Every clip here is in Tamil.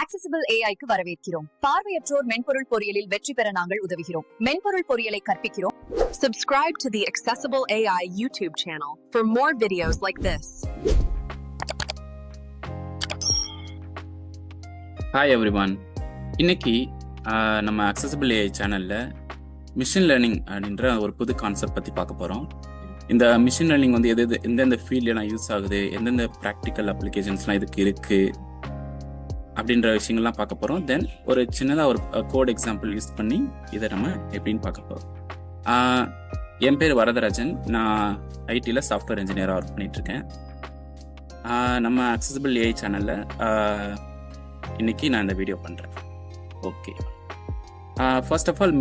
Accessible AI-க்கு வரவேற்கிறோம். பார்வையற்றோர் மென்பொருள் பொறியியலில் வெற்றி பெற நாங்கள் உதவுகிறோம். மென்பொருள் பொறியியலை கற்பிக்கிறோம். Subscribe to the Accessible AI YouTube channel for more videos like this. Hi everyone. இன்னைக்கு நம்ம Accessible AI சேனல்ல மிஷின் லேர்னிங் அப்படின்ற ஒரு புது கான்செப்ட் பற்றி பார்க்க போகிறோம். இந்த மிஷின் லேர்னிங் வந்து எந்தெந்த ஃபீல்ட்லாம் யூஸ் ஆகுது, எந்தெந்த ப்ராக்டிக்கல் அப்ளிகேஷன்ஸ்லாம் இதுக்கு இருக்குது அப்படின்ற விஷயங்கள்லாம் பார்க்க போகிறோம். தென் ஒரு சின்னதாக ஒரு கோட் எக்ஸாம்பிள் யூஸ் பண்ணி இதை நம்ம எப்படின்னு பார்க்க போகிறோம். என் பேர் வரதராஜன். நான் ஐடியில் சாஃப்ட்வேர் இன்ஜினியராக ஒர்க் பண்ணிகிட்ருக்கேன். நம்ம அக்சசிபிள் ஏஐ சேனலில் இன்றைக்கி நான் இந்த வீடியோ பண்ணுறேன். Okay, first of all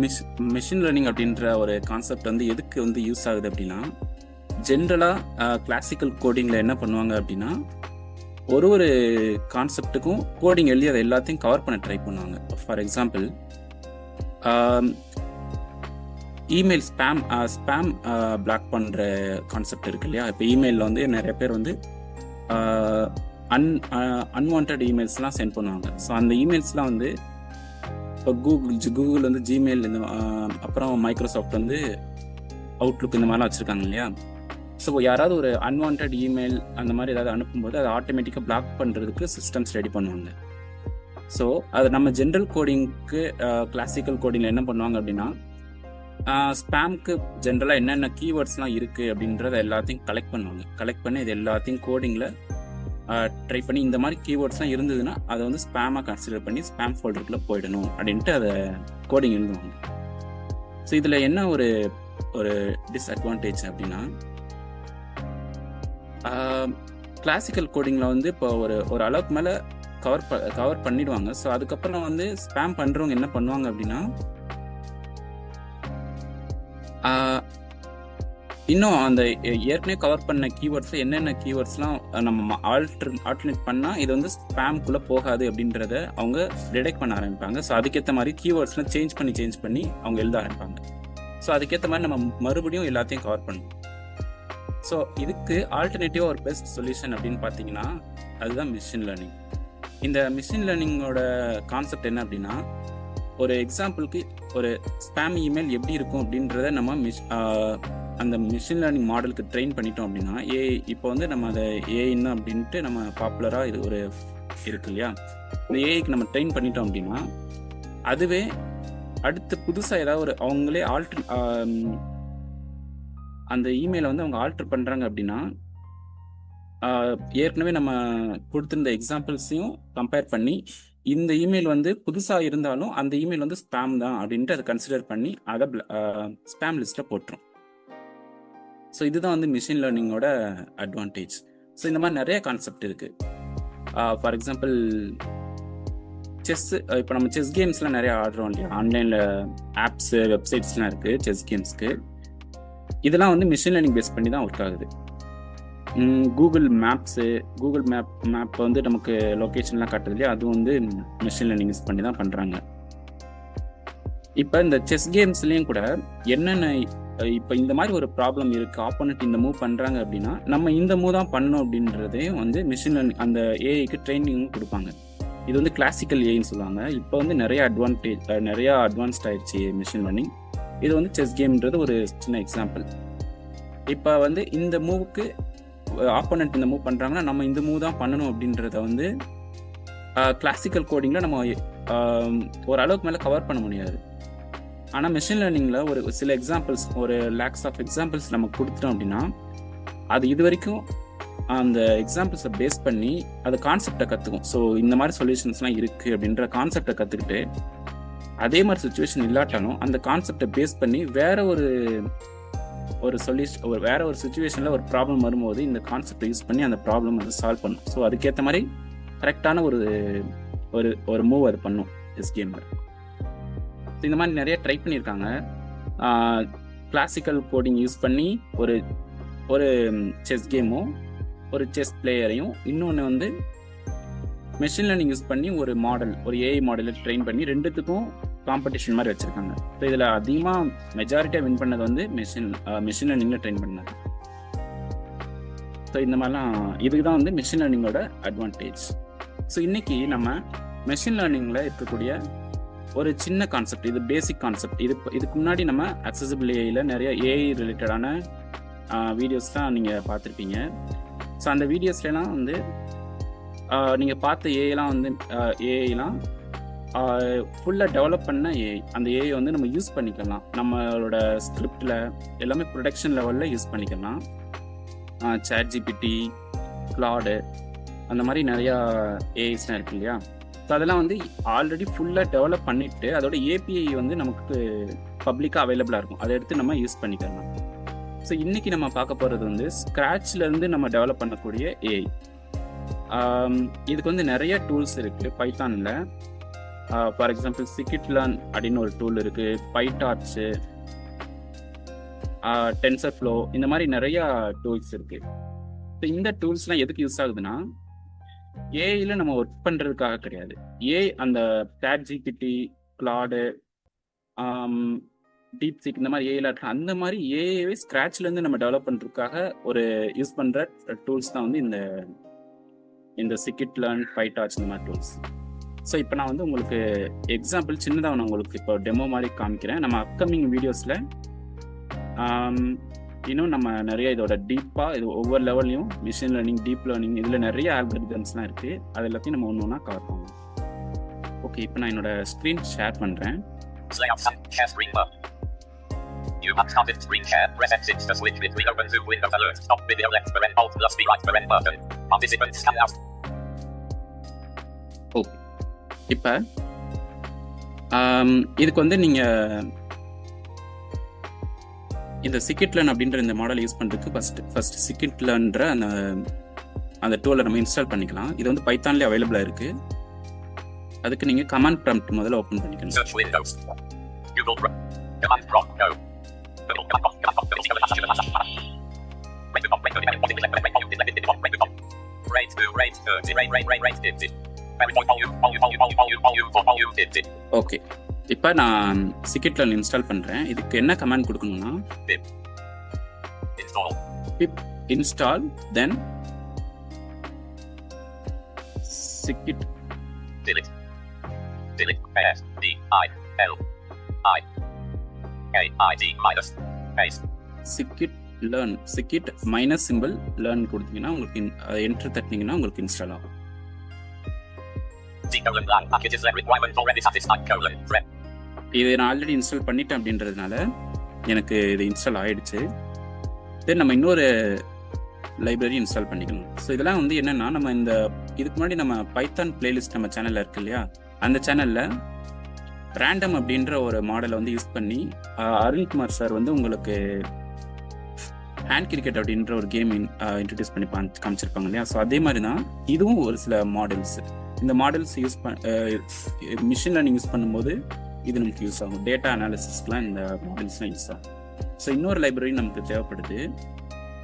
machine learning அப்படின்ற ஒரு கான்செப்ட் வந்து எதுக்கு வந்து யூஸ் ஆகுது அப்படின்னா, ஜென்ரலாக கிளாசிக்கல் கோடிங்கில் என்ன பண்ணுவாங்க அப்படின்னா, ஒரு கான்செப்டுக்கும் கோடிங் எழுதி அதை எல்லாத்தையும் கவர் பண்ண ட்ரை பண்ணுவாங்க. For example, email spam block பண்ணுற கான்செப்ட் இருக்கு இல்லையா. இப்போ இமெயிலில் வந்து நிறைய பேர் வந்து அன்வான்ட் இமெயில்ஸ்லாம் சென்ட் பண்ணுவாங்க. ஸோ அந்த இமெயில்ஸ்லாம் வந்து இப்போ கூகுள் வந்து ஜிமெயில், இந்த அப்புறம் மைக்ரோசாஃப்ட் வந்து அவுட்லுக் இந்த மாதிரிலாம் வச்சுருக்காங்க இல்லையா. ஸோ யாராவது ஒரு அன்வான்ட் இமெயில் அந்த மாதிரி ஏதாவது அனுப்பும்போது அதை ஆட்டோமேட்டிக்காக பிளாக் பண்ணுறதுக்கு சிஸ்டம்ஸ் ரெடி பண்ணுவாங்க. ஸோ அது நம்ம ஜென்ரல் கோடிங்க்கு கிளாசிக்கல் கோடிங்கில் என்ன பண்ணுவாங்க அப்படின்னா, ஸ்பேம்க்கு ஜென்ரலாக என்னென்ன கீவேர்ட்ஸ்லாம் இருக்குது அப்படின்றத எல்லாத்தையும் கலெக்ட் பண்ணுவாங்க. கலெக்ட் பண்ணி இது எல்லாத்தையும் கோடிங்கில் ட்ரை பண்ணி இந்த மாதிரி கீவேர்ட்ஸ்லாம் இருந்ததுன்னா அதை வந்து ஸ்பேமாக கன்சிடர் பண்ணி ஸ்பேம் ஃபோல்டருக்குள்ளே போயிடணும் அப்படின்ட்டு அதை கோடிங் எழுதுவாங்க. ஸோ இதில் என்ன ஒரு டிஸ்அட்வான்டேஜ் அப்படின்னா, கிளாசிக்கல் கோடிங்கில் வந்து இப்போ ஒரு அளவுக்கு மேலே கவர் பண்ணிடுவாங்க. ஸோ அதுக்கப்புறம் வந்து ஸ்பேம் பண்ணுறவங்க என்ன பண்ணுவாங்க அப்படின்னா, இன்னும் அந்த ஏற்கனவே கவர் பண்ண கீவேர்ட்ஸில் என்னென்ன கீவேர்ட்ஸ்லாம் நம்ம ஆல்டர்னேட் பண்ணால் இது வந்து ஸ்பேம்குள்ளே போகாது அப்படின்றத அவங்க டிடெக்ட் பண்ண ஆரம்பிப்பாங்க. ஸோ அதுக்கேற்ற மாதிரி கீவேர்ட்ஸ்லாம் சேஞ்ச் பண்ணி அவங்க எழுத ஆரம்பிப்பாங்க. ஸோ அதுக்கேற்ற மாதிரி நம்ம மறுபடியும் எல்லாத்தையும் கவர் பண்ணணும். ஸோ இதுக்கு ஆல்டர்னேட்டிவாக ஒரு பெஸ்ட் சொல்யூஷன் அப்படின்னு பார்த்தீங்கன்னா அதுதான் மிஷின் லேர்னிங். இந்த மிஷின் லேர்னிங்கோட கான்செப்ட் என்ன அப்படின்னா, ஒரு எக்ஸாம்பிளுக்கு ஒரு ஸ்பேம் இமெயில் எப்படி இருக்கும் அப்படின்றத நம்ம அந்த மிஷின் லேர்னிங் மாடலுக்கு ட்ரெயின் பண்ணிட்டோம் அப்படின்னா, இப்போ வந்து நம்ம அதை ஏஐன்னு அப்படின்ட்டு நம்ம பாப்புலராக இது இருக்கு இல்லையா. இந்த ஏஐக்கு நம்ம ட்ரெயின் பண்ணிட்டோம் அப்படின்னா, அதுவே அடுத்து புதுசாக ஏதாவது அவங்களே அந்த இமெயிலை வந்து அவங்க ஆல்டர் பண்ணுறாங்க அப்படின்னா, ஏற்கனவே நம்ம கொடுத்துருந்த எக்ஸாம்பிள்ஸையும் கம்பேர் பண்ணி இந்த இமெயில் வந்து புதுசாக இருந்தாலும் அந்த இமெயில் வந்து ஸ்பேம் தான் அப்படின்ட்டு அதை கன்சிடர் பண்ணி அதை ஸ்பேம் லிஸ்ட்டில் போட்டுரும். ஸோ இதுதான் வந்து மிஷின் லேர்னிங்கோட அட்வான்டேஜ். ஸோ இந்த மாதிரி நிறைய கான்செப்ட் இருக்குது. ஃபார் எக்ஸாம்பிள், இப்போ நம்ம செஸ் கேம்ஸ்லாம் நிறைய ஆடுறோம் இல்லையா. ஆன்லைனில் ஆப்ஸு, வெப்சைட்ஸ்லாம் இருக்குது செஸ் கேம்ஸ்க்கு. இதெல்லாம் வந்து மிஷின் லேர்னிங் பேஸ் பண்ணி தான் ஒர்க் ஆகுது. கூகுள் மேப் வந்து நமக்கு லொக்கேஷன்லாம் காட்டுது இல்லையா, அது வந்து மிஷின் லேர்னிங் யூஸ் பண்ணி தான் பண்ணுறாங்க. இப்போ இந்த செஸ் கேம்ஸ்லேயும் கூட என்னென்ன, இப்போ இந்த மாதிரி ஒரு ப்ராப்ளம் இருக்குது, ஆப்போனன்ட் இந்த மூவ் பண்ணுறாங்க அப்படின்னா நம்ம இந்த மூவ் தான் பண்ணணும் அப்படின்றதையும் வந்து மிஷின் லேர்னிங் அந்த ஏஐக்கு ட்ரைனிங்கும் கொடுப்பாங்க. இது வந்து கிளாசிக்கல் ஏஐன்னு சொல்லுவாங்க. இப்போ வந்து நிறையா அட்வான்ஸ்ட் ஆயிடுச்சு மிஷின் லேர்னிங். இது வந்து செஸ் கேம்ன்றது ஒரு சின்ன எக்ஸாம்பிள். இப்போ வந்து இந்த மூவுக்கு ஆப்போனன்ட் இந்த மூவ் பண்ணுறாங்கன்னா நம்ம இந்த மூவ் தான் பண்ணணும் அப்படின்றத வந்து கிளாசிக்கல் கோடிங்கில் நம்ம ஒரு அளவுக்கு மேலே கவர் பண்ண முடியாது. ஆனால் மிஷின் லேர்னிங்கில் ஒரு சில எக்ஸாம்பிள்ஸ், ஒரு லேக்ஸ் ஆஃப் எக்ஸாம்பிள்ஸ் நம்ம கொடுத்துட்டோம் அப்படின்னா, அது இது வரைக்கும் அந்த எக்ஸாம்பிள்ஸை பேஸ் பண்ணி அது கான்செப்டை கற்றுக்கும். ஸோ இந்த மாதிரி சொல்யூஷன்ஸ்லாம் இருக்குது அப்படின்ற கான்செப்டை கற்றுக்கிட்டு, அதே மாதிரி சுச்சுவேஷன் இல்லாட்டாலும் அந்த கான்செப்டை பேஸ் பண்ணி வேற ஒரு சுச்சுவேஷனில் ஒரு ப்ராப்ளம் வரும்போது இந்த கான்செப்டை யூஸ் பண்ணி அந்த ப்ராப்ளம் வந்து சால்வ் பண்ணும். ஸோ அதுக்கேற்ற மாதிரி கரெக்டான ஒரு மூவ் அது பண்ணும் செஸ் கேமில். ஸோ இந்த மாதிரி நிறைய ட்ரை பண்ணியிருக்காங்க. கிளாசிக்கல் கோடிங் யூஸ் பண்ணி ஒரு செஸ் கேமும் ஒரு செஸ் பிளேயரையும், இன்னொன்று வந்து மெஷின் லேர்னிங் யூஸ் பண்ணி ஒரு ஏஐ மாடலை ட்ரெயின் பண்ணி ரெண்டுத்துக்கும் காம்படிஷன் மாதிரி வச்சுருக்காங்க. ஸோ இதில் அதிகமாக மெஜாரிட்டியாக வின் பண்ணது வந்து மிஷின் லேர்னிங்கில் ட்ரெயின் பண்ணது. ஸோ இந்த மாதிரிலாம் இதுக்கு தான் வந்து மிஷின் லேர்னிங்கோட அட்வான்டேஜ். ஸோ இன்னைக்கு நம்ம மெஷின் லேர்னிங்கில் இருக்கக்கூடிய ஒரு சின்ன கான்செப்ட், இது பேசிக் கான்செப்ட். இதுக்கு முன்னாடி நம்ம அக்சசிபிள் ஏஐயில் நிறைய ஏஐ ரிலேட்டடான வீடியோஸ்லாம் நீங்கள் பார்த்துருப்பீங்க. ஸோ அந்த வீடியோஸ்லாம் வந்து நீங்கள் பார்த்த ஏஐலாம் வந்து ஏஐலாம் ஃபுல்லாக டெவலப் பண்ண ஏஐ. அந்த ஏஐ வந்து நம்ம யூஸ் பண்ணிக்கலாம், நம்மளோட ஸ்கிரிப்டில் எல்லாமே ப்ரொடக்ஷன் லெவலில் யூஸ் பண்ணிக்கலாம். ChatGPT, Claude அந்த மாதிரி நிறையா ஏஐஸ்லாம் இருக்கு இல்லையா. ஸோ அதெல்லாம் வந்து ஆல்ரெடி ஃபுல்லாக டெவலப் பண்ணிவிட்டு அதோட ஏபிஐ வந்து நமக்கு பப்ளிக்காக அவைலபிளாக இருக்கும், அதை எடுத்து நம்ம யூஸ் பண்ணிக்கலாம். ஸோ இன்றைக்கி நம்ம பார்க்க போகிறது வந்து ஸ்க்ராட்ச்லேருந்து நம்ம டெவலப் பண்ணக்கூடிய ஏஐ. இதுக்கு வந்து நிறைய டூல்ஸ் இருக்குது பைத்தானில். ஃபார் எக்ஸாம்பிள் scikit-learn அப்படின்னு ஒரு டூல் இருக்குது, PyTorch, TensorFlow, இந்த மாதிரி நிறையா டூல்ஸ் இருக்குது. ஸோ இந்த டூல்ஸ்லாம் எதுக்கு யூஸ் ஆகுதுன்னா, ஏஐயில் நம்ம ஒர்க் பண்ணுறதுக்காக கிடையாது. ஏஐ அந்த ChatGPT, Claude, DeepSeek இந்த மாதிரி ஏஐயில் இருக்க அந்த மாதிரி ஏஐவே ஸ்க்ராட்ச்லேருந்து நம்ம டெவலப் பண்ணுறதுக்காக ஒரு யூஸ் பண்ணுற டூல்ஸ் தான் வந்து இந்த scikit-learn, PyTorch இந்த மாதிரி டூல்ஸ். ஸோ இப்போ நான் வந்து உங்களுக்கு எக்ஸாம்பிள் சின்னதாக நான் உங்களுக்கு இப்போ டெமோ மாதிரி காமிக்கிறேன். நம்ம அப்கமிங் வீடியோஸில் இன்னும் நம்ம நிறைய இதோட டீப்பாக இது ஒவ்வொரு லெவல்லையும் மிஷின் லேர்னிங், டீப் லேர்னிங் இதில் நிறைய ஆல்கரிதம்ஸ்லாம் இருக்குது. அது எல்லாத்தையும் நம்ம ஒன்று ஒன்றா கவர் பண்ணுவோம். ஓகே, இப்போ நான் என்னோட ஸ்க்ரீன் ஷேர் பண்ணுறேன். You have started screen share. Press Exit to switch between open Zoom windows. Alert. Stop video. Left parent. Alt plus the right parent button. Participants scan out. Okay, இப்போ இதுக்கு வந்து நீங்கள் இந்த scikit-learn அப்படின்ற இந்த மாடல் யூஸ் பண்ணுறதுக்கு ஃபர்ஸ்ட் scikit-learnன்ற அந்த டூலை நம்ம இன்ஸ்டால் பண்ணிக்கலாம். இது வந்து பைத்தான்லேயே அவைலபிளாக இருக்குது. அதுக்கு நீங்கள் கமாண்ட் ப்ராம்ப்ட் முதல்ல ஓப்பன் பண்ணிக்கணும். Search windows. Google command prompt go. Okay, இப்போ நான் scikit-learn இன்ஸ்டால் பண்ணுறேன். இதுக்கு என்ன கமாண்ட் கொடுக்கணும்னா pip install then scikit delete s d i l i k i d minus space scikit-learn scikit minus simple learn கொடுத்தீங்கன்னா உங்களுக்கு என்டர் தட்டினீங்கன்னா உங்களுக்கு இன்ஸ்டால் ஆகும். D:(blank) packages requirement already satisfied: thread. இது நான் ஆல்ரெடி இன்ஸ்டால் பண்ணிட்டேன் அப்படின்றதுனால எனக்கு இது இன்ஸ்டால் ஆகிடுச்சு. தென் நம்ம இன்னொரு லைப்ரரி இன்ஸ்டால் பண்ணிக்கணும். ஸோ இதெல்லாம் வந்து என்னென்னா, நம்ம இதுக்கு முன்னாடி நம்ம பைத்தான் பிளேலிஸ்ட் நம்ம சேனலில் இருக்கு இல்லையா, அந்த சேனலில் ரேண்டம் அப்படின்ற ஒரு மாடலை வந்து யூஸ் பண்ணி அருண்குமார் சார் வந்து உங்களுக்கு ஹேண்ட் கிரிக்கெட் அப்படின்ற ஒரு கேம் இன்ட்ரடியூஸ் பண்ணி காமிச்சிருப்பாங்க இல்லையா. ஸோ அதே மாதிரி தான் இதுவும் ஒரு சில மாடல்ஸ். இந்த models use machine learning use பண்ணும்போது இது நமக்கு யூஸ் ஆகும். டேட்டா அனாலிசிஸ்க்குலாம் இந்த மாடல்ஸ்லாம் யூஸ் ஆகும். ஸோ இன்னொரு லைப்ரரி நமக்கு தேவைப்படுது.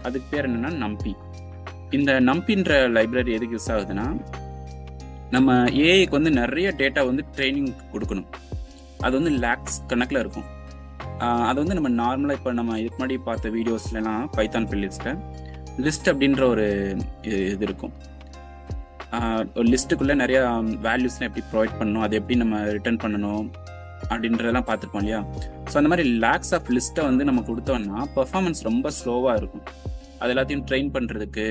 அதுக்கு பேர் என்னென்னா NumPy. இந்த NumPyன்ற லைப்ரரி எதுக்கு யூஸ் ஆகுதுன்னா, நம்ம ஏஐக்கு வந்து நிறைய டேட்டா வந்து ட்ரைனிங் கொடுக்கணும். அது வந்து லேக்ஸ் கணக்கில் இருக்கும். அது வந்து நம்ம நார்மலாக இப்போ நம்ம இதுக்கு முன்னாடி பார்த்த வீடியோஸ்லாம் பைத்தான் பிளேலிஸ்ட்டில் லிஸ்ட் அப்படின்ற ஒரு இது இருக்கும். ஒரு லிஸ்ட்டுக்குள்ளே நிறையா வேல்யூஸ்லாம் எப்படி ப்ரொவைட் பண்ணணும், அதை எப்படி நம்ம ரிட்டர்ன் பண்ணணும் அப்படின்றதெல்லாம் பார்த்துருப்போம் இல்லையா. ஸோ அந்த மாதிரி லேக்ஸ் ஆஃப் லிஸ்ட்டை வந்து நம்ம கொடுத்தோம்னா பெர்ஃபார்மன்ஸ் ரொம்ப ஸ்லோவாக இருக்கும். அது எல்லாத்தையும் ட்ரெயின் பண்ணுறதுக்கு,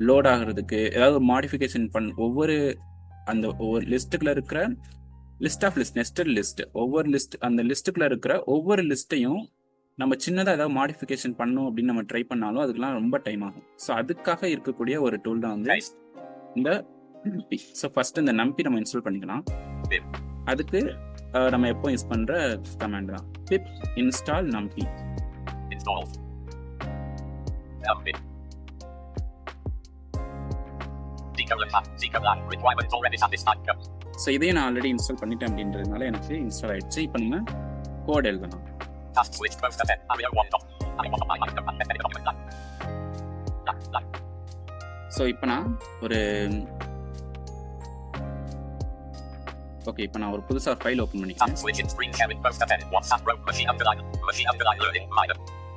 லோட் ஆகிறதுக்கு, ஏதாவது மாடிஃபிகேஷன் ஒவ்வொரு லிஸ்ட்டுக்குள்ளே இருக்கிற நெஸ்டட் லிஸ்ட், அந்த லிஸ்ட்டுக்குள்ளே இருக்கிற ஒவ்வொரு லிஸ்ட்டையும் நம்ம சின்னதாக ஏதாவது மாடிஃபிகேஷன் பண்ணணும் அப்படின்னு நம்ம ட்ரை பண்ணாலும் அதுக்கெல்லாம் ரொம்ப டைம் ஆகும். ஸோ அதுக்காக இருக்கக்கூடிய ஒரு டூல் தான் வந்து இந்த NumPy. ஸோ ஃபர்ஸ்ட் இந்த NumPy நம்ம இன்ஸ்டால் பண்ணிக்கலாம். அதுக்கு நம்ம எப்போ யூஸ் பண்ணுற கமாண்ட் தான் pip install NumPy. ஸோ இதையும் நான் ஆல்ரெடி இன்ஸ்டால் பண்ணிட்டேன் அப்படின்றதுனால எனக்கு இன்ஸ்டால் ஆயிடுச்சு. இப்போ நம்ம கோட் எழுதலாம். ஸோ இப்போ நான் ஒரு புதுசாக ஃபைல் ஓப்பன் பண்ணிக்கிறேன்.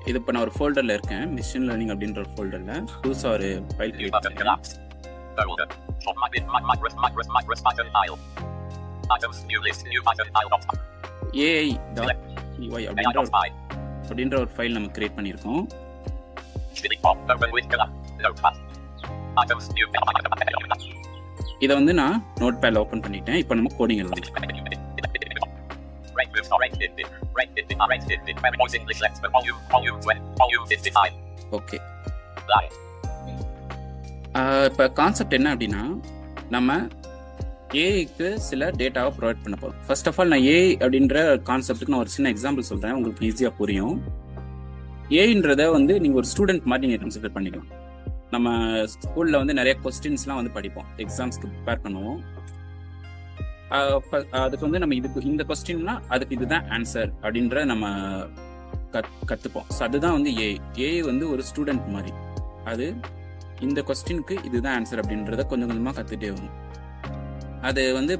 இது இப்போ நான் ஒரு ஃபோல்டரில் இருக்கேன், மிஷின் லேர்னிங் அப்படின்ற ஒரு ஃபோல்டரில் புதுசாக ஒரு ஃபைல் கிரியேட் பண்ணிக்கிறேன். Items. New list. New item. File. AI.py அப்படின்ற ஒரு ஃபைல் நம்ம கிரியேட் பண்ணியிருக்கோம். Open with Notepad. Items. New. இதை வந்து நான் நோட்பேட் ஓப்பன் பண்ணிட்டேன். இப்போ நம்ம கோடிங் எழுதலாம். ஓகே, இப்போ கான்செப்ட் என்ன அப்படின்னா, நம்ம ஏஐக்கு சில டேட்டாவை ப்ரொவைட் பண்ண போகிறோம். ஃபர்ஸ்ட் ஆஃப் ஆல் நான் ஏஐ அப்படின்ற கான்செப்ட்டுக்கு நான் ஒரு சின்ன எக்ஸாம்பிள் சொல்கிறேன், உங்களுக்கு ஈஸியாக புரியும். ஏஐன்றதை வந்து நீங்கள் ஒரு ஸ்டூடெண்ட் மாதிரி நீங்கள் கன்சிடர் பண்ணிக்கலாம். நம்ம ஸ்கூலில் வந்து நிறைய கொஸ்டின்ஸ்லாம் வந்து படிப்போம், எக்ஸாம்ஸ்க்கு ப்ரிப்பேர் பண்ணுவோம். அதுக்கு வந்து நம்ம இந்த கொஸ்டின்னா அதுக்கு இதுதான் ஆன்சர் அப்படின்ற நம்ம கற்றுப்போம். ஸோ அதுதான் வந்து ஏஐ வந்து ஒரு ஸ்டூடெண்ட் மாதிரி. அது இந்த கொஸ்டினுக்கு இதுதான் ஆன்சர் அப்படின்றத கொஞ்சம் கொஞ்சமாக கற்றுட்டே வரும். அது வந்து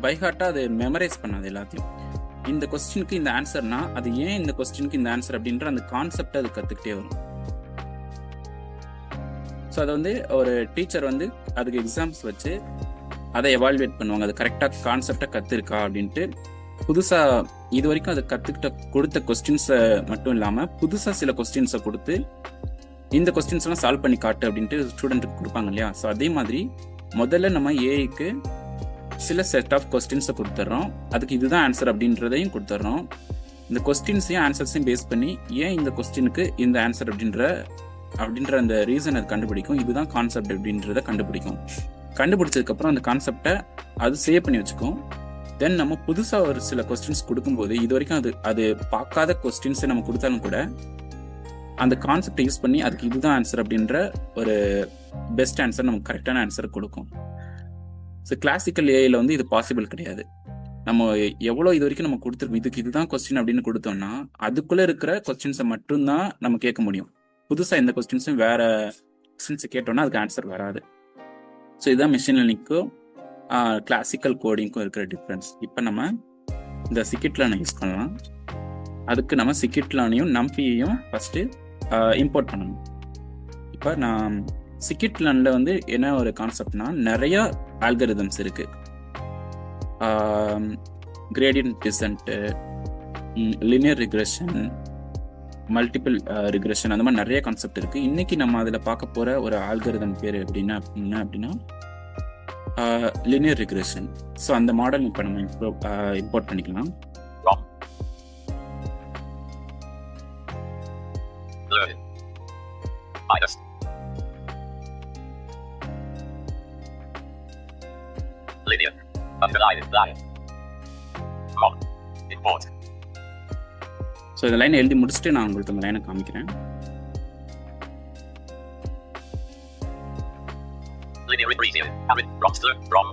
பைஹார்ட்டாக அது மெமரைஸ் பண்ணாது எல்லாத்தையும். இந்த கொஸ்டினுக்கு இந்த ஆன்சர்னா அது ஏன் இந்த கொஸ்டினுக்கு இந்த ஆன்சர் அப்படின்ற அந்த கான்செப்டை அது கற்றுக்கிட்டே வரும். ஸோ அதை வந்து ஒரு டீச்சர் வந்து அதுக்கு எக்ஸாம்ஸ் வச்சு அதை எவால்வேட் பண்ணுவாங்க, அது கரெக்டாக கான்செப்டை கற்றுருக்கா அப்படின்ட்டு. புதுசாக இது வரைக்கும் அது கொடுத்த கொஸ்டின்ஸை மட்டும் இல்லாமல் புதுசாக சில கொஸ்டின்ஸை கொடுத்து இந்த கொஸ்டின்ஸ்லாம் சால்வ் பண்ணி காட்டு அப்படின்ட்டு ஸ்டூடெண்ட்டுக்கு கொடுப்பாங்க இல்லையா. ஸோ அதே மாதிரி முதல்ல நம்ம ஏஐக்கு சில செட் ஆஃப் கொஸ்டின்ஸை கொடுத்துட்றோம், அதுக்கு இதுதான் ஆன்சர் அப்படின்றதையும் கொடுத்துட்றோம். இந்த கொஸ்டின்ஸையும் ஆன்சர்ஸையும் பேஸ் பண்ணி ஏன் இந்த கொஸ்டினுக்கு இந்த ஆன்சர் அப்படின்ற அந்த ரீசன் அது கண்டுபிடிக்கும், இதுதான் கான்செப்ட் அப்படின்றத கண்டுபிடிக்கும். கண்டுபிடிச்சதுக்கப்புறம் அந்த கான்செப்டை அது சேவ் பண்ணி வச்சுக்கும். தென் நம்ம புதுசாக ஒரு சில கொஸ்டின்ஸ் கொடுக்கும்போது இது வரைக்கும் அது பார்க்காத கொஸ்டின்ஸை நம்ம கொடுத்தாலும் கூட அந்த கான்செப்டை யூஸ் பண்ணி அதுக்கு இதுதான் ஆன்சர் அப்படின்ற ஒரு பெஸ்ட் ஆன்சர், நமக்கு கரெக்டான ஆன்சர் கொடுக்கும். ஸோ கிளாசிக்கல் ஏஐல வந்து இது பாசிபிள் கிடையாது. நம்ம எவ்வளோ இது வரைக்கும் நம்ம கொடுத்துருக்கோம், இதுதான் கொஸ்டின் அப்படின்னு கொடுத்தோம்னா அதுக்குள்ளே இருக்கிற கொஸ்டின்ஸை மட்டும்தான் நம்ம கேட்க முடியும். புதுசாக எந்த கொஸ்டின்ஸும் வேற கொஸ்டின்ஸை கேட்டோம்னா அதுக்கு ஆன்சர் வராது. ஸோ இதுதான் மெஷின் லேர்னிங்க்கும் கிளாசிக்கல் கோடிங்க்கும் இருக்கிற டிஃப்ரென்ஸ். இப்போ நம்ம இந்த சிக்கிட்லானை யூஸ் பண்ணலாம். அதுக்கு நம்ம சிக்கிட்லானையும் நம்பியையும் ஃபஸ்ட்டு இம்போர்ட் பண்ணணும். இப்போ நான் சிக்கிட்லானில் வந்து என்ன ஒரு கான்செப்ட்னா, நிறைய ஆல்கரிதம்ஸ் இருக்கு. Gradient descent, linear regression, multiple regression, அந்த மாதிரி நிறைய கான்செப்ட் இருக்கு. இன்னைக்கு நம்ம அதில் பார்க்க போற ஒரு ஆல்கரிதம் பேர் என்ன அப்படின்னா லினியர் ரிக்ரெஷன். ஸோ அந்த மாடல் இப்போ நம்ம இம்போர்ட் பண்ணிக்கலாம். Linear. Underline. Line. Import. So இந்த லைனை எழுதி முடிச்சுட்டு நான் உங்களுக்கு அந்த லைனை காமிக்கிறேன். Linear regressive. Arid. Roxler. From.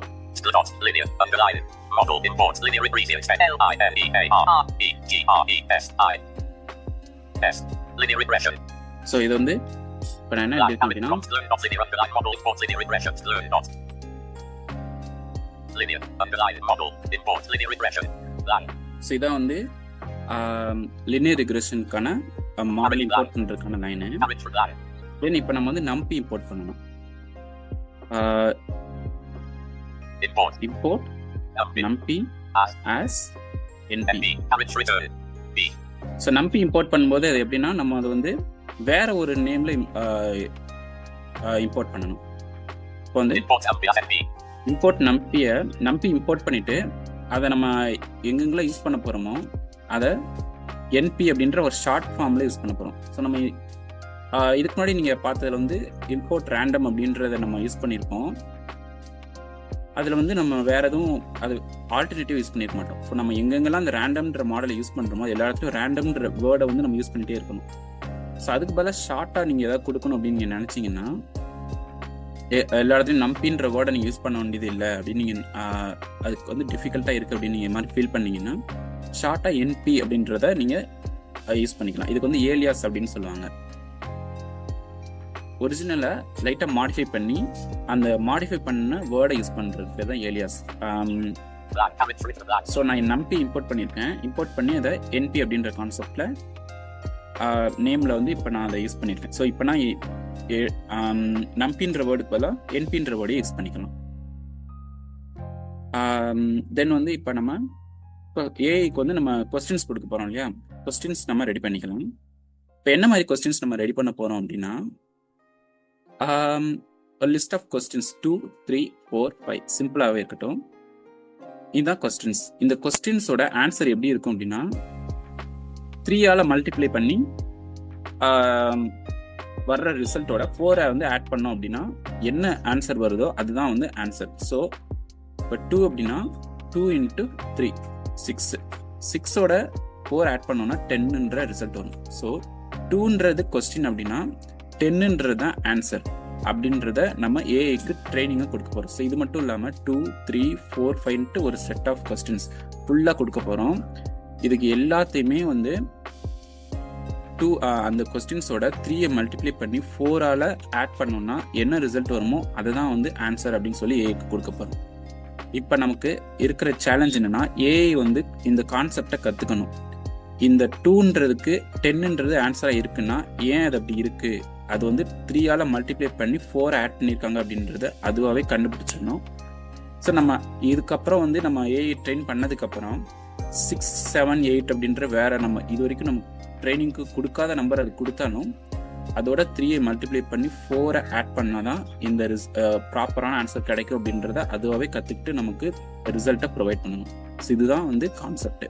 Dot. Linear. Underline. Model. Import. Linear regressive. L-I-N-E-A-R-E-R-E-G-R-E-S-I. S. Linear regression. So இது வந்து இப்போ நான் என்ன எழுதி அப்படின்னா Linear underline model. Import. Linear regression. Dot. Linear underline model. Import. Linear regression. Line. So இதான் வந்து லினியர் ரிக்ரெஷனுக்கான மாடல் இம்போர்ட் பண்ணுறதுக்கான லைனு. தென் இப்போ நம்ம வந்து நம்பி இம்போர்ட் பண்ணணும். இம்போர்ட் நம்பி ஆஸ் என்பி. ஸோ நம்பி இம்போர்ட் பண்ணும்போது அது எப்படின்னா, நம்ம அது வந்து வேற ஒரு நேம்ல இம்போர்ட் பண்ணணும். இப்போ வந்து இம்போர்ட் நம்பி இம்போர்ட் பண்ணிட்டு அதை நம்ம எங்கெங்கெல்லாம் யூஸ் பண்ண போகிறோமோ அதை என்பி அப்படின்ற ஒரு ஷார்ட் ஃபார்மில் யூஸ் பண்ண போகிறோம். ஸோ நம்ம இதுக்கு முன்னாடி நீங்கள் பார்த்ததில் வந்து இம்போர்ட் ரேண்டம் அப்படின்றத நம்ம யூஸ் பண்ணியிருக்கோம். அதில் வந்து நம்ம வேறு எதுவும் அது ஆல்டர்னேட்டிவ் யூஸ் பண்ணியிருக்க மாட்டோம். ஸோ நம்ம எங்கெங்கெல்லாம் அந்த ரேண்டம்ன்ற மாடலை யூஸ் பண்ணுறோமோ எல்லா இடத்துலையும் ரேண்டம்ன்ற வேர்டை வந்து நம்ம யூஸ் பண்ணிகிட்டே இருக்கணும். ஸோ அதுக்கு பதிலாக ஷார்ட்டாக நீங்கள் எதாவது கொடுக்கணும் அப்படின்னு நீங்கள் நினச்சிங்கன்னா எல்லா இடத்துலையும் நம்பின்ற வேர்டை நீங்கள் யூஸ் பண்ண வேண்டியது இல்லை அப்படின்னு நீங்கள் அதுக்கு வந்து டிஃபிகல்ட்டாக இருக்குது அப்படின்னு நீங்கள் மாதிரி ஃபீல் பண்ணிங்கன்னா ஷார்ட்டாக என்பி அப்படின்றத நீங்கள் யூஸ் பண்ணிக்கலாம். இதுக்கு வந்து ஏலியாஸ் அப்படின்னு சொல்லுவாங்க. ஒரிஜினலை லைட்டாக மாடிஃபை பண்ணி அந்த மாடிஃபை பண்ண வேர்டை யூஸ் பண்ணுறது தான் ஏலியாஸ். ஸோ நான் நம்பி இம்போர்ட் பண்ணியிருக்கேன். இம்போர்ட் பண்ணி அதை என்பி அப்படின்ற கான்செப்டில் நேமில் வந்து இப்போ நான் அதை யூஸ் பண்ணியிருக்கேன். ஸோ இப்போ நான் நம்பின்ற வேர்டுக்கு பதிலாக என்பின்ற வேர்டையும் யூஸ் பண்ணிக்கலாம். தென் வந்து இப்போ நம்ம ஏஐக்கு வந்து நம்ம கொஸ்டின்ஸ் கொடுக்க போகிறோம் இல்லையா, கொஸ்டின்ஸ் நம்ம ரெடி பண்ணிக்கலாம். இப்போ என்ன மாதிரி கொஸ்டின்ஸ் நம்ம ரெடி பண்ண போகிறோம் அப்படின்னா, ஒரு லிஸ்ட் ஆஃப் கொஸ்டின்ஸ் 2, 3, 4, 5 சிம்பிளாகவே இருக்கட்டும். இதுதான் கொஸ்டின்ஸ். இந்த கொஸ்டின்ஸோட ஆன்சர் எப்படி இருக்கும் அப்படின்னா, 3ஆல் மல்டிப்ளை பண்ணி வர்ற ரிசல்ட்டோட 4 வந்து ஆட் பண்ணோம் அப்படின்னா என்ன ஆன்சர் வருதோ அதுதான் வந்து ஆன்சர். ஸோ இப்போ 2 அப்படின்னா 2 × 3 6, 6ஓட 4 ஆட் பண்ணோம்னா 10ன்ற ரிசல்ட் வரும். ஸோ 2ன்றது கொஸ்டின் அப்படின்னா 10ன்றது தான் ஆன்சர் அப்படின்றத நம்ம ஏஐக்கு ட்ரைனிங்கை கொடுக்க போகிறோம். ஸோ இது மட்டும் இல்லாமல் 2, 3, 4, 5ன்ட்டு ஒரு செட் ஆஃப் கொஸ்டின்ஸ் ஃபுல்லாக கொடுக்க போகிறோம். இதுக்கு எல்லாத்தையுமே வந்து அந்த கொஸ்டின்ஸோட 3ஐ மல்டிப்ளை பண்ணி 4ஆல் ஆட் பண்ணோம்னா என்ன ரிசல்ட் வருமோ அதை தான் வந்து ஆன்சர் அப்படின்னு சொல்லி ஏஐக்கு கொடுக்க போகிறோம். இப்போ நமக்கு இருக்கிற சேலஞ்ச் என்னன்னா, ஏஐ வந்து இந்த கான்செப்டை கற்றுக்கணும். இந்த 2ன்றதுக்கு 10ன்றது ஆன்சராக இருக்குன்னா ஏன் அது அப்படி இருக்குது, அது வந்து 3ஆல் மல்டிப்ளை பண்ணி 4 ஆட் பண்ணியிருக்காங்க அப்படின்றத அதுவாகவே கண்டுபிடிச்சிடணும். ஸோ நம்ம இதுக்கப்புறம் வந்து நம்ம ஏஐ ட்ரெயின் பண்ணதுக்கப்புறம் 6, 7, 8 அப்படின்ற வேற நம்ம இது வரைக்கும் நம்ம ட்ரைனிங்க்கு கொடுக்காத நம்பர் அது கொடுத்தாலும் அதோட 3ஐ மல்டிப்ளை பண்ணி 4 ஆட் பண்ணால் தான் இந்த ப்ராப்பரான ஆன்சர் கிடைக்கும் அப்படின்றத அதுவாகவே கற்றுக்கிட்டு நமக்கு ரிசல்ட்டை ப்ரொவைட் பண்ணணும். ஸோ இதுதான் வந்து கான்செப்ட்.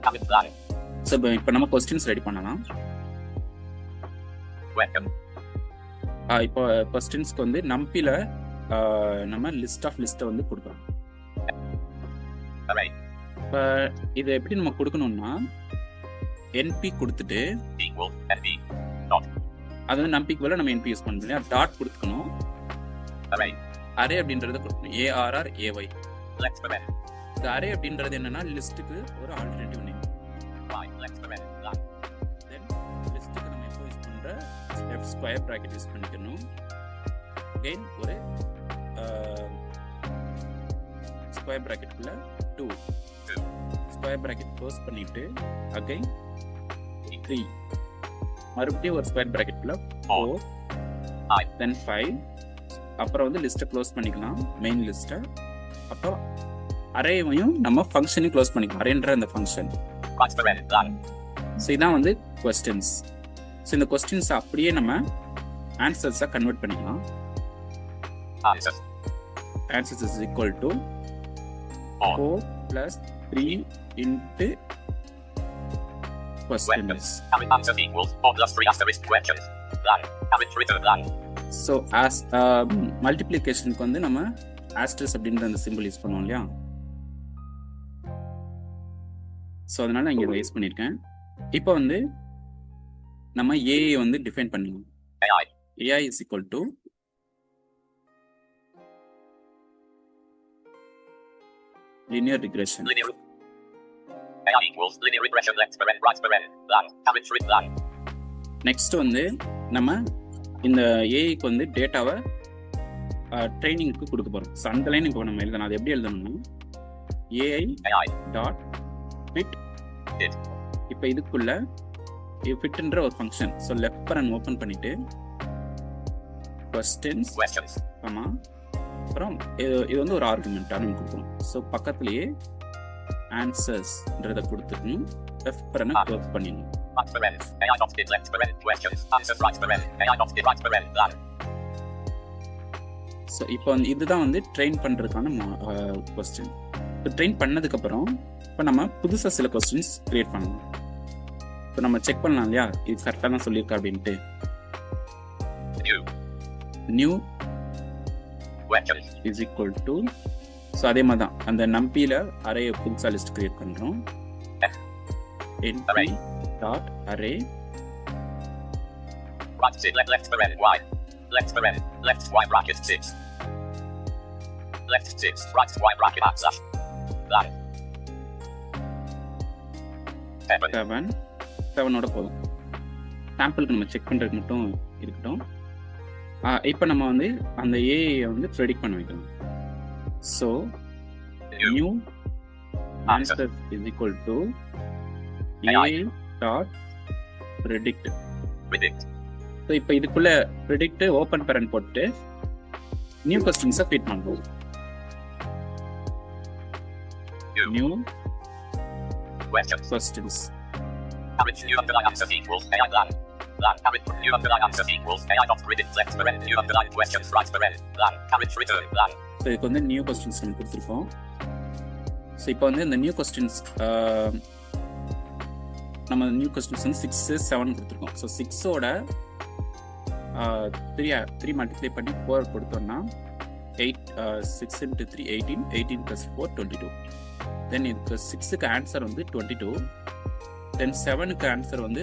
ஸோ இப்போ நம்ம கொஸ்டின்ஸ் ரெடி பண்ணலாம். இப்போ கொஸ்டின்ஸ்க்கு வந்து நம்பியில் நம்ம லிஸ்ட்டை வந்து கொடுக்குறோம். இப்போ இதை எப்படி நம்ம கொடுக்கணும்னா, NP கொடுத்துட்டு அது வந்து நம்பிக்கு பதிலாக நம்ம NP யூஸ் பண்ணணும் இல்லையா, டாட் கொடுத்துக்கணும். அரே அப்படின்றத கொடுக்கணும், ARRAY. இந்த அரே அப்படின்றது என்னன்னா லிஸ்ட்டுக்கு ஒரு ஆல்டர்னேட்டிவ் நேம். தென் லிஸ்ட்டுக்கு நம்ம எப்போ யூஸ் பண்ணுற ஸ்கொயர் ப்ராக்கெட் யூஸ் பண்ணிக்கணும். தென் ஒரு ஸ்கொயர் ப்ராக்கெட்டுக்குள்ள 2 ஸ்கொயர் ப்ராக்கெட் க்ளோஸ் பண்ணிட்டு அகைன் 3 மறுபடியும் ஒரு ஸ்கொயர் ப்ராக்கெட்ல 4 தென் 5 அப்புறம் வந்து லிஸ்ட்டை க்ளோஸ் பண்ணிக்கலாம், மெயின் லிஸ்ட்டை. அப்புறம் அரேவையும் நம்ம ஃபங்க்ஷனையும் க்ளோஸ் பண்ணிக்கலாம், அரேன்ற அந்த ஃபங்க்ஷன். ஸோ இதான் வந்து கொஸ்டின்ஸ். ஸோ இந்த கொஸ்டின்ஸ் அப்படியே நம்ம ஆன்சர்ஸை கன்வெர்ட் பண்ணிக்கலாம். Answers is equal to 4 + 3 into questions. Answer equals 4 + 3 asterisk questions. So as multiplicationக்கு வந்து நம்ம asterisk அப்படின்ற அந்த சிம்பிள் யூஸ் பண்ணுவோம் இல்லையா, ஸோ அதனால நான் இங்கே யூஸ் பண்ணியிருக்கேன். இப்போ வந்து நம்ம ஏஐ வந்து டிஃபைன் பண்ணலாம். AI is equal to linear regression. AI equals linear regression left paren right paren line. Next வந்து நம்ம இந்த ஏஐக்கு வந்து டேட்டாவை ட்ரைனிங்க்கு கொடுக்க போகிறோம். ஸோ அந்த லைன் இப்போ நம்ம எழுதணும். அது எப்படி எழுதணும்னா AI டாட் ஃபிட். இப்போ இதுக்குள்ள ஃபிட்ன்ற ஒரு ஃபங்க்ஷன். ஸோ லெஃப்ட் பரன் ஓப்பன் பண்ணிட்டு கொஸ்டின்ஸ் ஆமாம், அப்புறம் இது வந்து ஒரு ஆர்குமெண்ட்டாக நம்ம கொடுக்கணும். ஸோ பக்கத்துலேயே ஆன்சர்ஸ்ன்றதை கொடுத்துக்கணும், லெஃப்ட் பரனை க்ளோஸ் பண்ணிடணும். ஸோ இப்போ வந்து இதுதான் வந்து ட்ரெயின் பண்ணுறதுக்கான கொஸ்டின். இப்போ ட்ரெயின் பண்ணதுக்கப்புறம் இப்போ நம்ம புதுசாக சில கொஸ்டின்ஸ் கிரியேட் பண்ணலாம். இப்போ நம்ம செக் பண்ணலாம் இல்லையா, இது கரெக்டாக தான் சொல்லியிருக்கா அப்படின்ட்டு. New is equal to, so அதே மாதிரி தான் அந்த நம்பியில் அரேயை புதுசாக லிஸ்ட் கிரியேட் பண்ணுறோம். NP dot array left paren y left paren left y bracket 6 left 6 right y bracket answer line 7 போதும். சாம்பிளுக்கு நம்ம செக் பண்ணுறதுக்கு மட்டும் இருக்கட்டும். இப்போ நம்ம வந்து அந்த ஏஐ வந்து ப்ரெடிக்ட் பண்ண வைக்கணும். So new answer is equal to AI dot predict. So இப்போ இதுக்குள்ள ப்ரெடிக்ட் ஓப்பன் பேரன் போட்டு நியூ கொஸ்டின்ஸை ஃபீட் பண்ணுவோம். New Questions. Questions. Average new underline answers equals AI blank. Blank. Average new underline answers equals AI dot grid left paren. New underline questions right paren. Blank. Average return blank. So இதுக்கு வந்து நியூ கொஸ்டின்ஸ் நம்ம கொடுத்துருக்கோம். ஸோ இப்போ வந்து இந்த நியூ கொஸ்டின்ஸ் நம்ம நியூ கொஸ்டின்ஸ் வந்து 6, 7 கொடுத்துருக்கோம். ஸோ 6ஓட 3 மல்டிப்ளை பண்ணி 4 கொடுத்தோம்னா 6 into 3 18, 18 plus 4 22. தென் இதுக்கு 6க்கு ஆன்சர் வந்து 22. தென் 7க்கு ஆன்சர் வந்து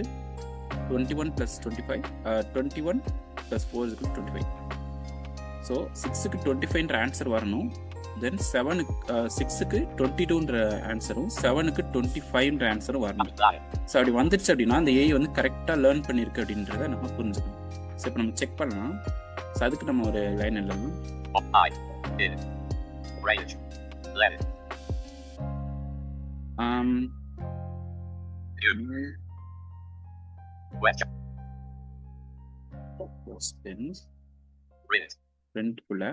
21 plus 25, 21 plus 4 is equal to 25. So 6க்கு 25ன்ற ஆன்சர் வரணும். தென் 6க்கு 22ன்ற ஆன்சரும் 7க்கு 25ன்ற ஆன்சரும் வரணும். ஸோ அப்படி வந்துடுச்சு அப்படின்னா அந்த ஏஐ வந்து கரெக்டாக லேர்ன் பண்ணியிருக்கு அப்படின்றத நம்ம புரிஞ்சுக்கணும். ஸோ இப்போ நம்ம செக் பண்ணலாம். ஸோ அதுக்கு நம்ம ஒரு லைன் எழுதணும். Range. Length. Question. Questions. Print. Printக்குள்ள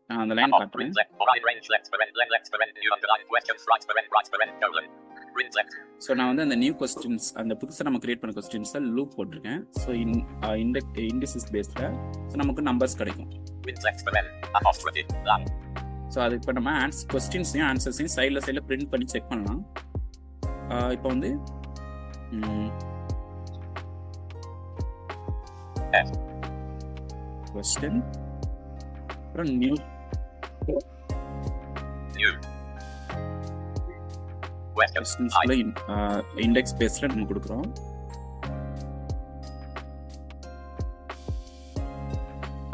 நான் அந்த லைன் காட்டுறேன். Print left. Right range left paren. Left paren. New underline questions right paren. Right paren. Colon. Print left. So நான் வந்து அந்த நியூ கொஸ்டின்ஸ் அந்த புதுசாக நம்ம கிரியேட் பண்ண கொஸ்டின்ஸை லூப் போட்டிருக்கேன். ஸோ இண்டிசிஸ் பேஸில் ஸோ நமக்கு நம்பர்ஸ் கிடைக்கும். Print left paren. Apostrophe. Blank. So அது இப்போ நம்ம கொஸ்டின்ஸையும் ஆன்சர்ஸையும் சைடில் பிரிண்ட் பண்ணி செக் பண்ணலாம். இப்போ வந்து கொஸ்டின் அப்புறம் நியூ கொஸ்டின்ஸ்ல இண்டெக்ஸ் பேஸில் நம்ம கொடுக்குறோம்.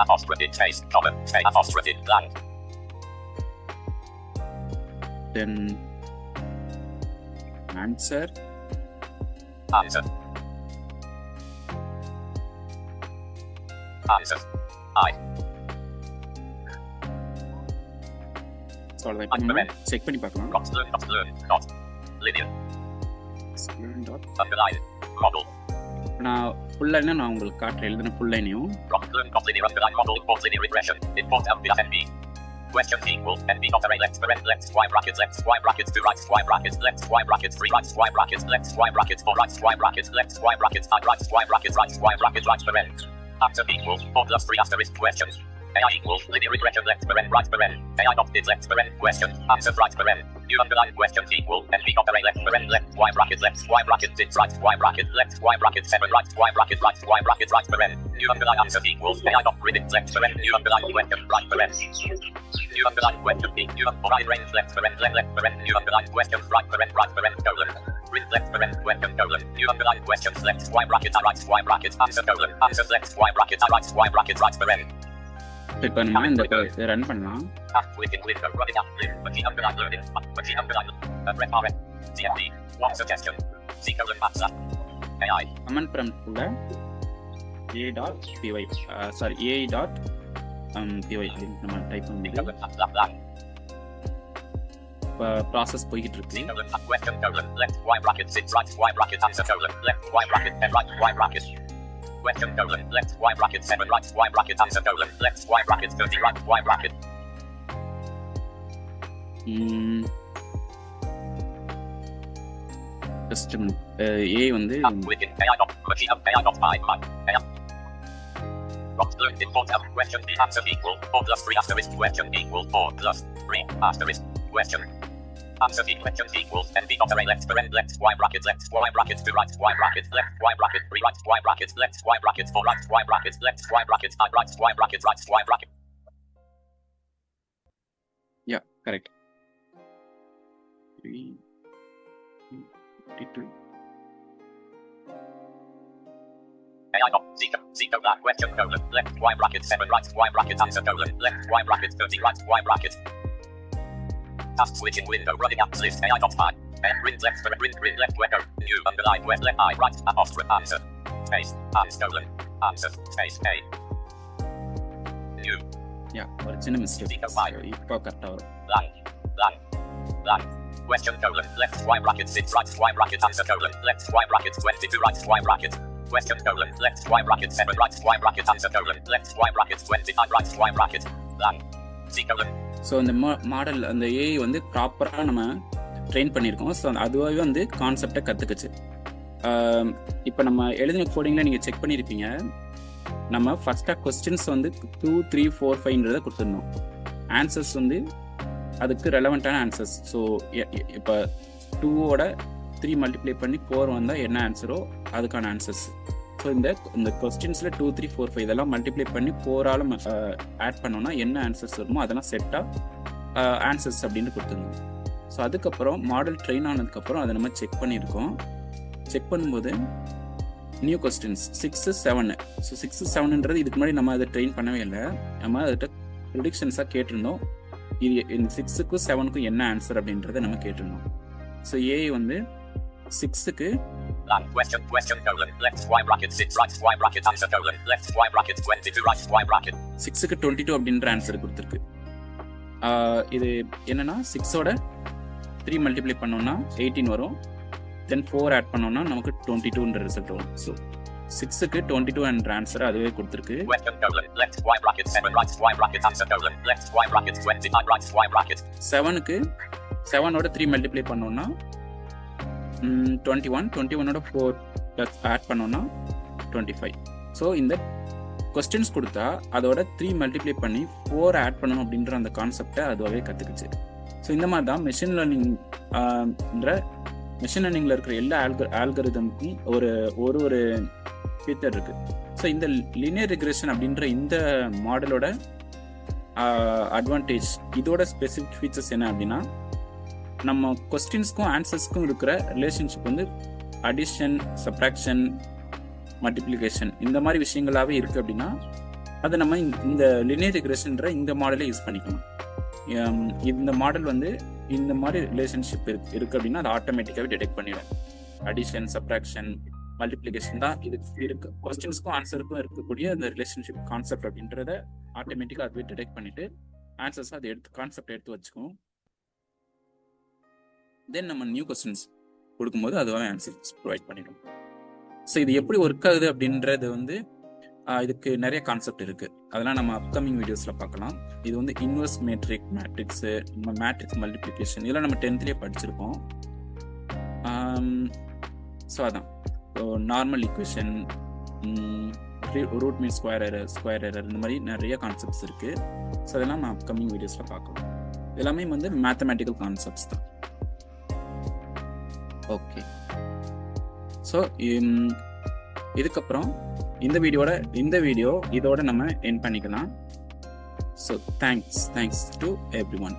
Apostrophe space comma space apostrophe blank. Then answer. Answer. Answer. I. So like check பண்ணி பார்க்கலாம். Dot. Linear. Dot. Underline. Model. நான் full line நான் உங்களுக்கு காட்டுறேன். எழுதுன full line-யும். Dot linear underline model import linear regression. Import NB. Question equals NB dot array left paren left square brackets 2 right square brackets left square brackets 3 right square brackets left square brackets 4 right square brackets left square brackets 5 right square brackets right square brackets right paren. Answer equals 4 plus 3 asterisk questions. AI equals linear regression left paren right paren. AI dot is left paren question. Answer right paren. New underline questions equal NB dot array left paren left square bracket 6 right square bracket left square bracket 7 right square bracket right paren. New underline answer equals AI dot predict left paren. New underline question right paren. New underline question new underline range left paren. New underline questions right paren colon. Print left paren question colon. New underline questions left square bracket right square bracket answer colon. Answers left square bracket right square bracket right paren. இப்போ நம்ம இந்த ரன் பண்ணலாம். Within window running up machine underline learning machine underline reference CMD one suggestion C colon master AI command prompt குள்ள a.py sorry a.py நம்ம டைப் பண்ணி ப்ராசஸ் போயிட்டு இருக்கு. question colon left y bracket 6 right y bracket answer colon left y bracket 10 right y bracket question colon left y bracket 7 right y bracket answer colon left y bracket 30 right y bracket. System A வந்து within AI dot machine AI dot 5 AI dot learn import question the answer equal 4 plus 3 asterisk question equal 4 plus 3 asterisk question. Answer the question equals NB dot array left paren left y bracket 2 right y bracket left y bracket 3 right y bracket left y bracket 4 right y bracket left y bracket 5 right y bracket right y bracket. Yeah, correct. 3 52 AI dot Zico black question colon left y bracket 7 right y bracket answer colon left y bracket 30 right y bracket. Task switching window running up list AI dot 5 and print left echo new underline left I right apostrophe answer space answer colon answer space A new yeah ஒரு சின்ன மிஸ்டேக் இப்போ கரெக்ட்டா வரும். Blank question colon left y bracket 6 right y bracket answer colon left y bracket 22 right y bracket question colon left y bracket 7 right y bracket answer colon left y bracket 25 right y bracket blank C colon. So இந்த மாடல் அந்த ஏஐ வந்து ப்ராப்பராக நம்ம ட்ரெயின் பண்ணியிருக்கோம். ஸோ அதுவாகவே வந்து கான்செப்டை கற்றுக்குச்சு. இப்போ நம்ம எழுதின கோடிங்கில் நீங்கள் செக் பண்ணியிருப்பீங்க. நம்ம ஃபஸ்ட்டாக கொஸ்டின்ஸ் வந்து 2, 3, 4, 5ன்றதை கொடுத்துருந்தோம். ஆன்சர்ஸ் வந்து அதுக்கு ரெலவெண்ட்டான ஆன்சர்ஸ். ஸோ இப்போ 2ஓட 3 மல்டிப்ளை பண்ணி 4 வந்தால் என்ன ஆன்சரோ அதுக்கான ஆன்சர்ஸ். ஸோ இந்த கொஸ்டின்ஸில் 2, 3, 4, 5 இதெல்லாம் மல்டிப்ளை பண்ணி 4ஆல் ஆட் பண்ணோன்னா என்ன ஆன்சர்ஸ் வருமோ அதெல்லாம் செட்டாக ஆன்சர்ஸ் அப்படின்னு கொடுத்துருந்தோம். ஸோ அதுக்கப்புறம் மாடல் ட்ரெயின் ஆனதுக்கப்புறம் அதை நம்ம செக் பண்ணியிருக்கோம். செக் பண்ணும்போது நியூ கொஸ்டின்ஸ் 6, 7. ஸோ 6, 7ன்றது இதுக்கு முன்னாடி நம்ம அதை ட்ரெயின் பண்ணவே இல்லை. நம்ம அதுகிட்ட ப்ரிடிக்ஷன்ஸாக கேட்டிருந்தோம். இது இந்த 6க்கும் 7க்கும் என்ன ஆன்சர் அப்படின்றத நம்ம கேட்டிருந்தோம். ஸோ ஏ வந்து 6க்கு question colon left square bracket 6 right square bracket answer colon left square bracket 22 right square bracket 6க்கு 22 அப்படின்ற ஆன்சர் கொடுத்துருக்கு. இது என்னன்னா 6ஓட 3 மல்டிப்ளை பண்ணோம்னா 18 வரும். தென் 4 ஆட் பண்ணோம்னா நமக்கு 22ன்ற ரிசல்ட் வரும். ஸோ 6க்கு 22 என்ற ஆன்சர் அதுவே கொடுத்துருக்கு. question colon left square bracket 7 right square bracket answer colon left square bracket 29 right square bracket 7க்கு 7ஓட 3 multiply பண்ணோம்னா 21, 21ஓட 4 ப்ளஸ் ஆட் பண்ணோம்னா 25. ஸோ இந்த கொஸ்டின்ஸ் கொடுத்தா அதோட 3 மல்டிப்ளை பண்ணி 4 ஆட் பண்ணணும் அப்படின்ற அந்த கான்செப்டை அதுவாகவே கற்றுக்குச்சு. ஸோ இந்த மாதிரி தான் மெஷின் லேர்னிங்கில் இருக்கிற எல்லா ஆல்கரிதமுக்கும் ஒரு ஃபீச்சர் இருக்குது. ஸோ இந்த லீனியர் ரிக்ரெஷன் அப்படின்ற இந்த மாடலோட அட்வான்டேஜ், இதோட ஸ்பெசிஃபிக் ஃபீச்சர்ஸ் என்ன அப்படின்னா, நம்ம கொஸ்டின்ஸ்க்கும் ஆன்சர்ஸ்க்கும் இருக்கிற ரிலேஷன்ஷிப் வந்து அடிஷன், சப்ராக்ஷன், மல்டிப்ளிகேஷன் இந்த மாதிரி விஷயங்களாகவே இருக்குது. அப்படின்னா அதை நம்ம இந்த லினியர் ரிக்ரெஷன்ற இந்த மாடலை யூஸ் பண்ணிக்கணும். இந்த மாடல் வந்து இந்த மாதிரி ரிலேஷன்ஷிப் இருக்குது அப்படின்னா அது ஆட்டோமேட்டிக்காகவே டிடெக்ட் பண்ணிடும். அடிஷன், சப்ராக்ஷன், மல்டிப்ளிகேஷன் தான் இதுக்கு இருக்கு. கொஸ்டின்ஸ்க்கும் ஆன்சருக்கும் இருக்கக்கூடிய அந்த ரிலேஷன்ஷிப் கான்செப்ட் அப்படின்றத ஆட்டோமேட்டிக்காக அதுவே டிடெக்ட் பண்ணிட்டு ஆன்சர்ஸ் அதை கான்செப்ட் எடுத்து வச்சுக்கும். தென் நம்ம நியூ கொஸ்டின்ஸ் கொடுக்கும்போது அதுவாக ஆன்சர்ஸ் ப்ரொவைட் பண்ணிடும். ஸோ இது எப்படி ஒர்க் ஆகுது அப்படின்றது வந்து இதுக்கு நிறைய கான்செப்ட் இருக்குது. அதெல்லாம் நம்ம அப்கமிங் வீடியோஸில் பார்க்கலாம். இது வந்து இன்வெர்ஸ் மேட்ரிக்ஸு, நம்ம மேட்ரிக்ஸ் மல்டிப்ளிகேஷன் இதெல்லாம் நம்ம 10th படிச்சிருப்போம். ஸோ அதான் normal equation, root mean square error இந்த மாதிரி நிறைய கான்செப்ட்ஸ் இருக்குது. ஸோ அதெல்லாம் நம்ம அப்கமிங் வீடியோஸில் பார்க்கலாம். எல்லாமே வந்து மேத்தமேட்டிக்கல் கான்செப்ட்ஸ் தான். ஓகே, ஸோ இதுக்கப்புறம் இந்த வீடியோ இதோட நம்ம எண்ட் பண்ணிக்கலாம். So thanks to every one.